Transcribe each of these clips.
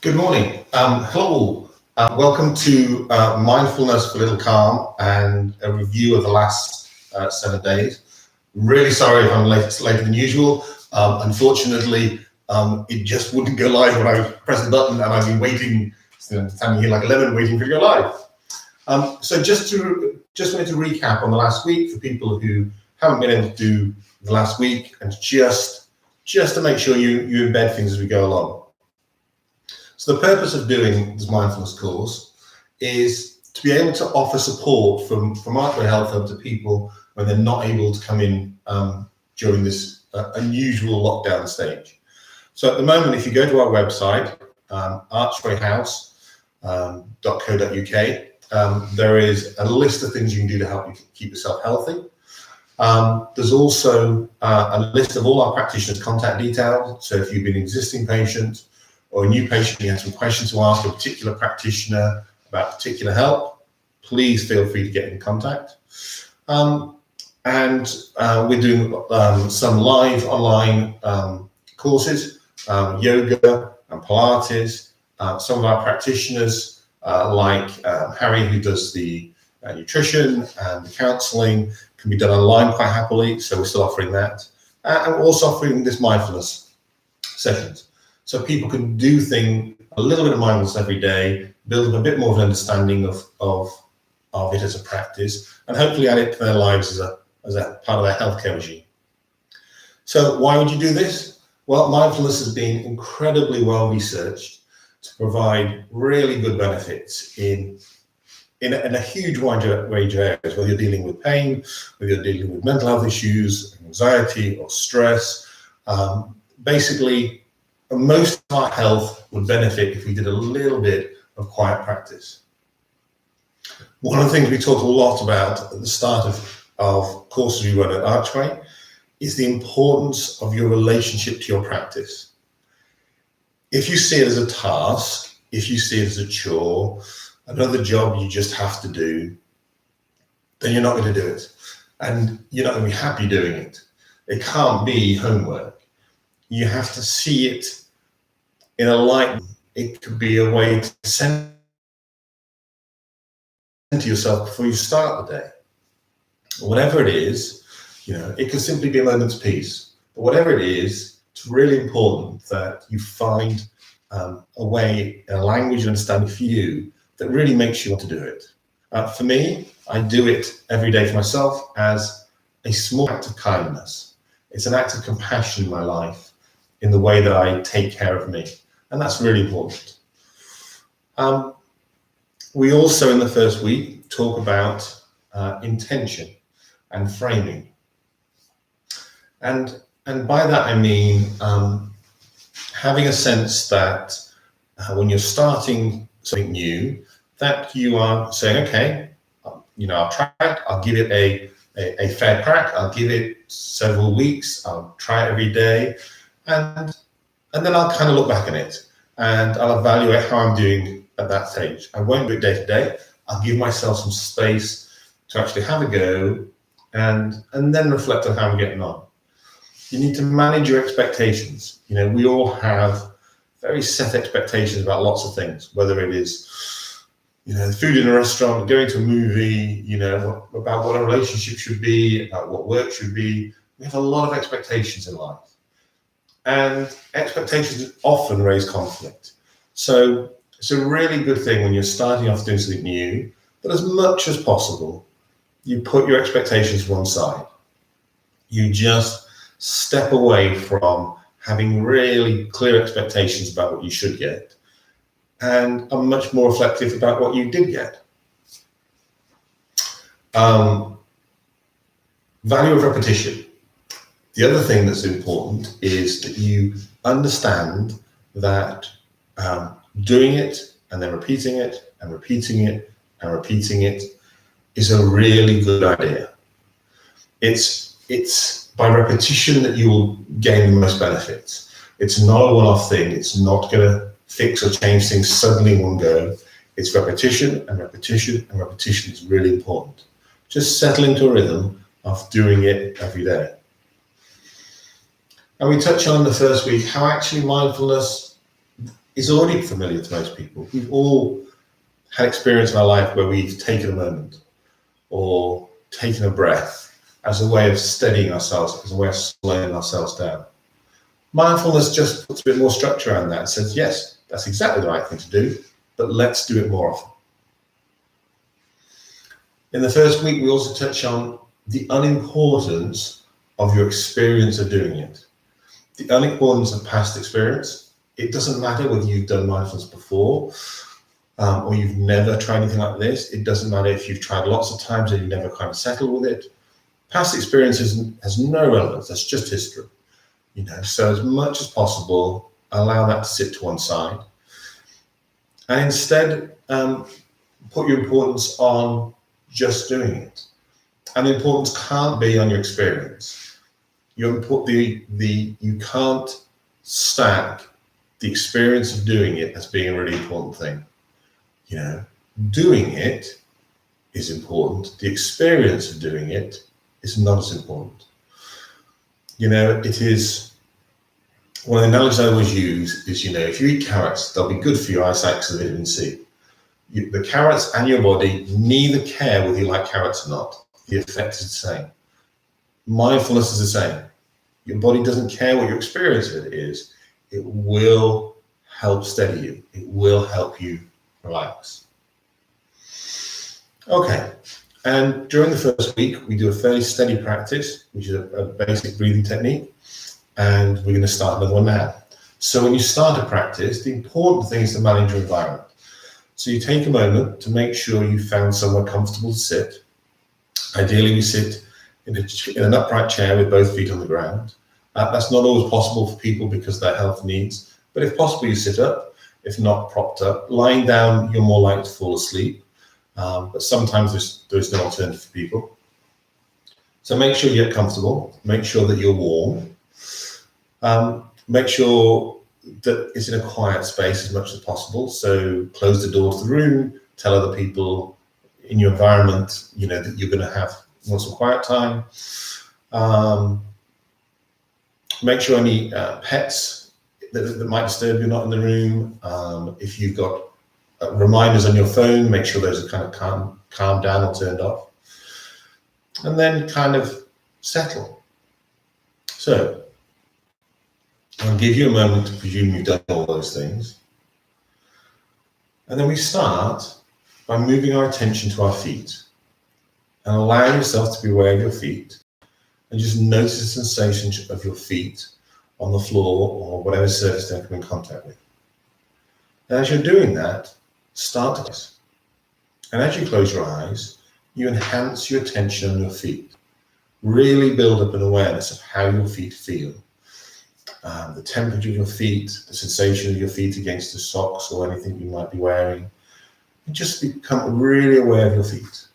Good morning. Hello. Welcome to Mindfulness for Little Calm and a review of the last 7 days. Really sorry if I'm later than usual. Unfortunately, it just wouldn't go live when I pressed the button, and I've been waiting, standing here like a lemon, waiting for it to go live. So just wanted to recap on the last week for people who haven't been able to do the last week, and just to make sure you embed things as we go along. So the purpose of doing this mindfulness course is to be able to offer support from Archway Health Hub to people when they're not able to come in during this unusual lockdown stage. So at the moment, if you go to our website, archwayhouse.co.uk, there is a list of things you can do to help you keep yourself healthy. There's also a list of all our practitioners' contact details. So if you've been an existing patient or a new patient, you have some questions to ask a particular practitioner about particular help, please feel free to get in contact. We're doing some live online courses, yoga and Pilates. Some of our practitioners, like Harry, who does the nutrition and the counselling, can be done online quite happily, so we're still offering that. And we're also offering this mindfulness sessions. So people can do a little bit of mindfulness every day, build up a bit more of an understanding of it as a practice, and hopefully add it to their lives as a part of their healthcare regime. So why would you do this? Well, mindfulness has been incredibly well researched to provide really good benefits in a huge range of areas, whether you're dealing with pain, whether you're dealing with mental health issues, anxiety or stress. Basically, most of our health would benefit if we did a little bit of quiet practice. One of the things we talk a lot about at the start of courses we run at Archway is the importance of your relationship to your practice. If you see it as a task, if you see it as a chore, another job you just have to do, then you're not going to do it. And you're not going to be happy doing it. It can't be homework. You have to see it in a light. It could be a way to center yourself before you start the day. Whatever it is, it could simply be a moment's peace. But whatever it is, it's really important that you find a way, a language and understanding for you that really makes you want to do it. For me, I do it every day for myself as a small act of kindness. It's an act of compassion in my life, in the way that I take care of me. And that's really important. We also, in the first week, talk about intention and framing. And by that, I mean having a sense that when you're starting something new, that you are saying, okay, I'll try it, I'll give it a fair crack, I'll give it several weeks, I'll try it every day, and then I'll kind of look back at it and I'll evaluate how I'm doing at that stage. I won't do it day to day. I'll give myself some space to actually have a go and then reflect on how I'm getting on. You need to manage your expectations. We all have very set expectations about lots of things, whether it is food in a restaurant, going to a movie, about what a relationship should be, about what work should be. We have a lot of expectations in life. And expectations often raise conflict. So it's a really good thing when you're starting off doing something new, that as much as possible, you put your expectations to one side. You just step away from having really clear expectations about what you should get and are much more reflective about what you did get. Value of repetition. The other thing that's important is that you understand that doing it and then repeating it and repeating it and repeating it is a really good idea. It's by repetition that you will gain the most benefits. It's not a one-off thing. It's not going to fix or change things suddenly in one go. It's repetition and repetition and repetition is really important. Just settle into a rhythm of doing it every day. And we touch on the first week how actually mindfulness is already familiar to most people. We've all had experience in our life where we've taken a moment or taken a breath as a way of steadying ourselves, as a way of slowing ourselves down. Mindfulness just puts a bit more structure around that and says, yes, that's exactly the right thing to do, but let's do it more often. In the first week, we also touch on the unimportance of your experience of doing it. The unimportance of past experience. It doesn't matter whether you've done mindfulness before or you've never tried anything like this. It doesn't matter if you've tried lots of times and you never kind of settled with it. Past experience has no relevance. That's just history. So as much as possible, allow that to sit to one side, and instead put your importance on just doing it. And the importance can't be on your experience. You can't stack the experience of doing it as being a really important thing. Doing it is important. The experience of doing it is not as important. It is one of the analogies I always use is, if you eat carrots, they'll be good for your eyesight because of vitamin C. The carrots and your body neither care whether you like carrots or not. The effect is the same. Mindfulness is the same. Your body doesn't care what your experience of it is. It will help steady you. It will help you relax. Okay. And during the first week, we do a fairly steady practice, which is a basic breathing technique. And we're going to start another one now. So when you start a practice, the important thing is to manage your environment. So you take a moment to make sure you've found somewhere comfortable to sit. Ideally, we sit in an upright chair with both feet on the ground. That's not always possible for people because of their health needs. But if possible, you sit up. If not, propped up. Lying down, you're more likely to fall asleep. But sometimes there's no alternative for people. So make sure you get comfortable. Make sure that you're warm. Make sure that it's in a quiet space as much as possible. So close the door to the room. Tell other people in your environment, that you're going to want some quiet time. Make sure any pets that might disturb you are not in the room. If you've got reminders on your phone, make sure those are kind of calmed down or turned off. And then kind of settle. So I'll give you a moment to presume you've done all those things. And then we start by moving our attention to our feet and allow yourself to be aware of your feet and just notice the sensation of your feet on the floor or whatever surface they come in contact with. And as you're doing that, start to, and as you close your eyes, you enhance your attention on your feet. Really build up an awareness of how your feet feel. The temperature of your feet, the sensation of your feet against the socks or anything you might be wearing. And just become really aware of your feet.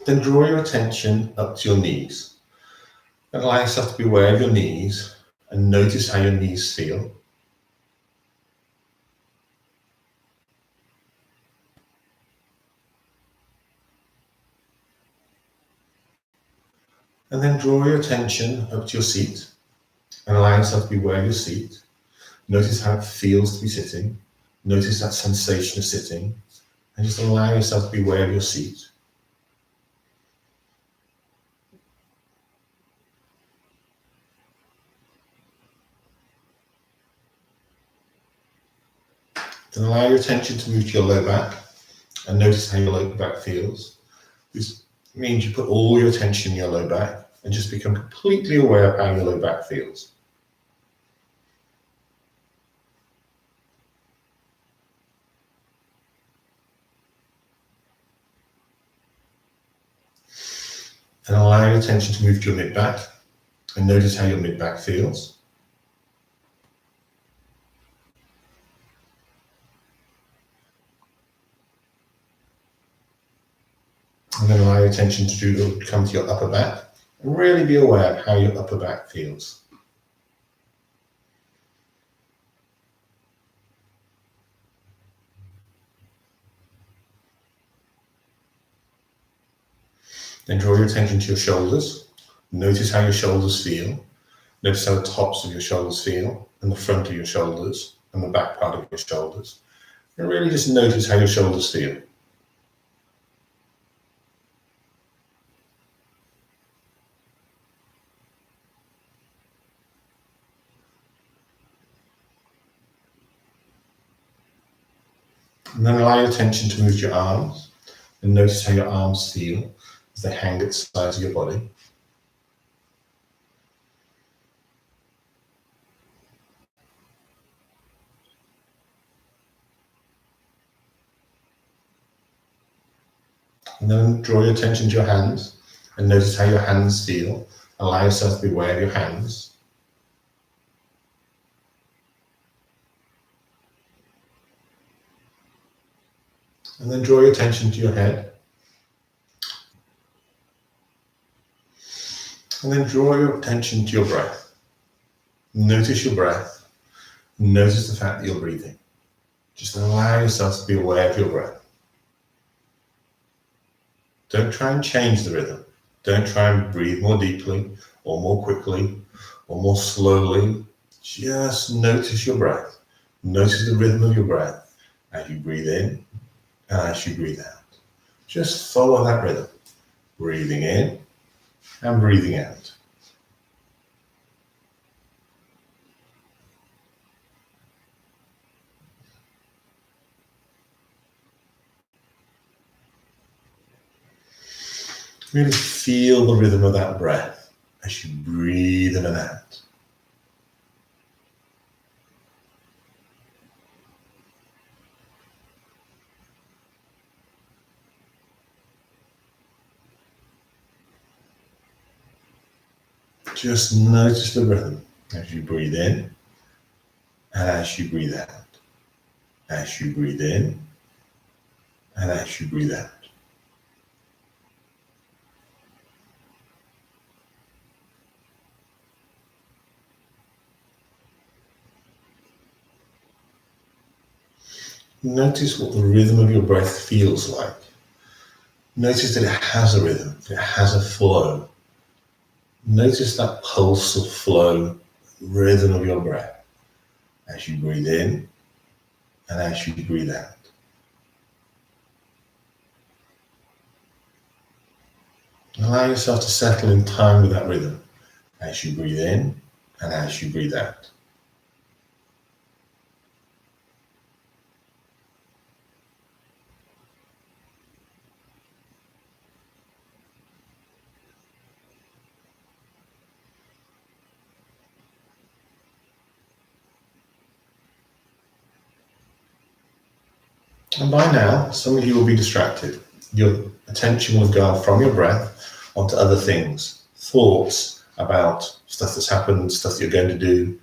Then draw your attention up to your knees. And allow yourself to be aware of your knees and notice how your knees feel. And then draw your attention up to your seat and allow yourself to be aware of your seat. Notice how it feels to be sitting. Notice that sensation of sitting and just allow yourself to be aware of your seat. Then allow your attention to move to your low back and notice how your low back feels. This means you put all your attention in your low back and just become completely aware of how your low back feels. And allow your attention to move to your mid-back and notice how your mid-back feels. And then allow your attention to come to your upper back and really be aware of how your upper back feels. Then draw your attention to your shoulders. Notice how your shoulders feel. Notice how the tops of your shoulders feel, and the front of your shoulders, and the back part of your shoulders. And really just notice how your shoulders feel. And then allow your attention to move to your arms, and notice how your arms feel as they hang at the sides of your body. And then draw your attention to your hands and notice how your hands feel. Allow yourself to be aware of your hands. And then draw your attention to your head. And then draw your attention to your breath. Notice your breath. Notice the fact that you're breathing. Just allow yourself to be aware of your breath. Don't try and change the rhythm. Don't try and breathe more deeply or more quickly or more slowly. Just notice your breath. Notice the rhythm of your breath as you breathe in and as you breathe out. Just follow that rhythm. Breathing in and breathing out. Really feel the rhythm of that breath as you breathe in and out. Just notice the rhythm as you breathe in and as you breathe out. As you breathe in and as you breathe out. Notice what the rhythm of your breath feels like. Notice that it has a rhythm, it has a flow. Notice that pulse of flow, rhythm of your breath as you breathe in and as you breathe out. Allow yourself to settle in time with that rhythm as you breathe in and as you breathe out. And by now, some of you will be distracted. Your attention will have gone from your breath onto other things, thoughts about stuff that's happened, stuff that you're going to do.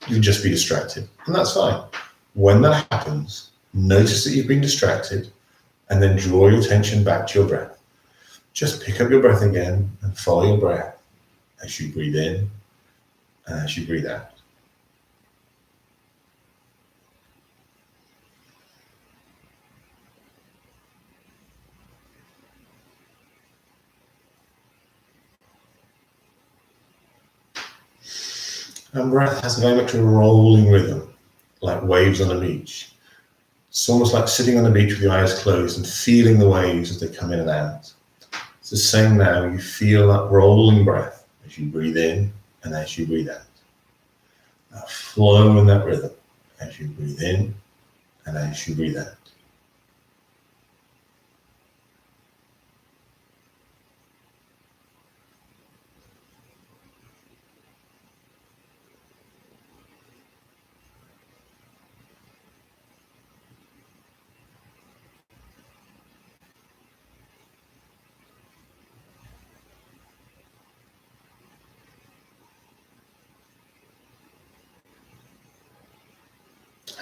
You'll just be distracted, and that's fine. When that happens, notice that you've been distracted, and then draw your attention back to your breath. Just pick up your breath again and follow your breath as you breathe in and as you breathe out. And breath has very much a rolling rhythm, like waves on a beach. It's almost like sitting on the beach with your eyes closed and feeling the waves as they come in and out. It's the same now. You feel that rolling breath as you breathe in and as you breathe out. That flow in that rhythm as you breathe in and as you breathe out.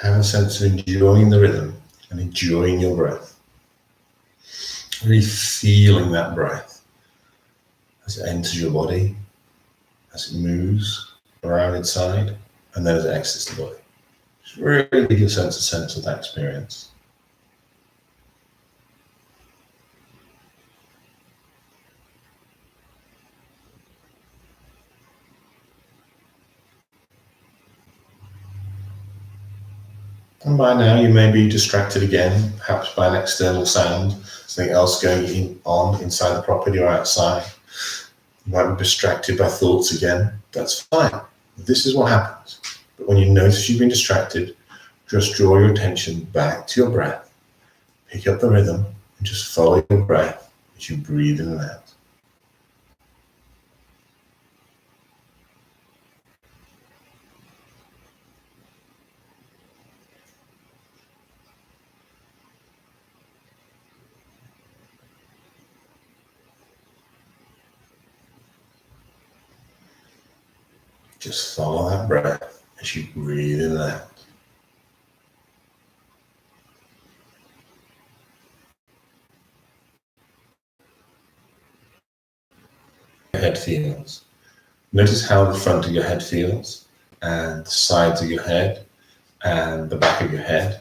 Have a sense of enjoying the rhythm and enjoying your breath. Really feeling that breath as it enters your body, as it moves around inside, and then as it exits the body. Just really give yourself a sense of that experience. And by now you may be distracted again, perhaps by an external sound, something else going on inside the property or outside. You might be distracted by thoughts again. That's fine. This is what happens. But when you notice you've been distracted, just draw your attention back to your breath. Pick up the rhythm and just follow your breath as you breathe in and out. Just follow that breath as you breathe in and out. Your head feels. Notice how the front of your head feels, and the sides of your head, and the back of your head.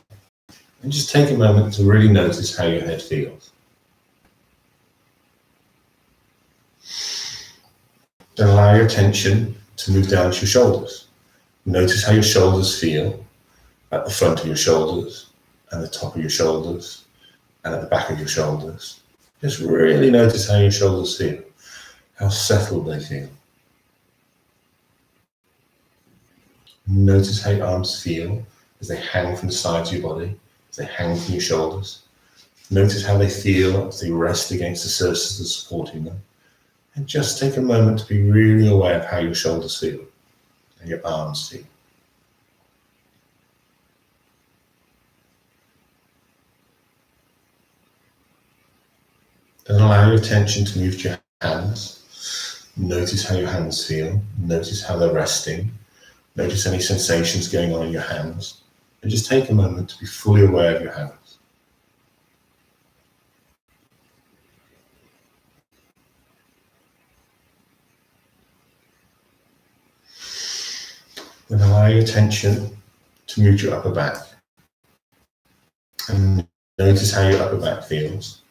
And just take a moment to really notice how your head feels. Then allow your attention to move down to your shoulders. Notice how your shoulders feel at the front of your shoulders, and the top of your shoulders, and at the back of your shoulders. Just really notice how your shoulders feel, how settled they feel. Notice how your arms feel as they hang from the sides of your body, as they hang from your shoulders. Notice how they feel as they rest against the surfaces supporting them. And just take a moment to be really aware of how your shoulders feel and your arms feel. Then allow your attention to move to your hands. Notice how your hands feel. Notice how they're resting. Notice any sensations going on in your hands. And just take a moment to be fully aware of your hands. Then allow your attention to move to your upper back. And notice how your upper back feels.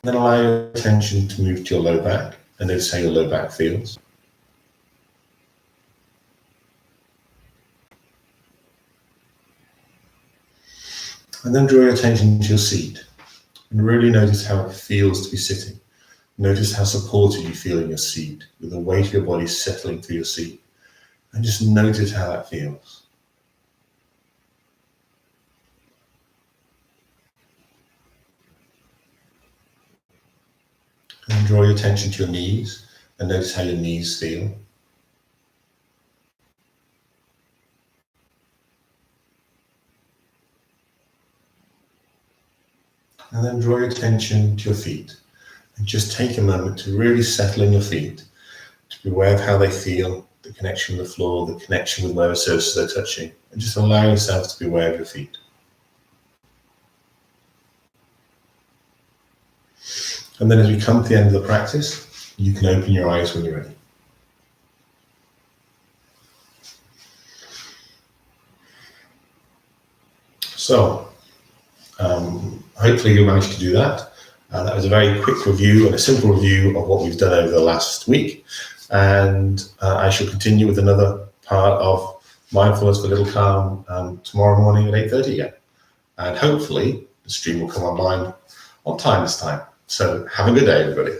Then allow your attention to move to your low back and notice how your low back feels. And then draw your attention to your seat and really notice how it feels to be sitting. Notice how supported you feel in your seat, with the weight of your body settling through your seat. And just notice how that feels. And draw your attention to your knees and notice how your knees feel. And then draw your attention to your feet and just take a moment to really settle in your feet, to be aware of how they feel, the connection with the floor, the connection with where the surfaces are touching, and just allow yourself to be aware of your feet. And then as we come to the end of the practice, you can open your eyes when you're ready. So, hopefully you managed to do that. That was a very quick review and a simple review of what we've done over the last week. And I shall continue with another part of Mindfulness for Little Calm tomorrow morning at 8:30 again. And hopefully the stream will come online on time this time. So have a good day, everybody.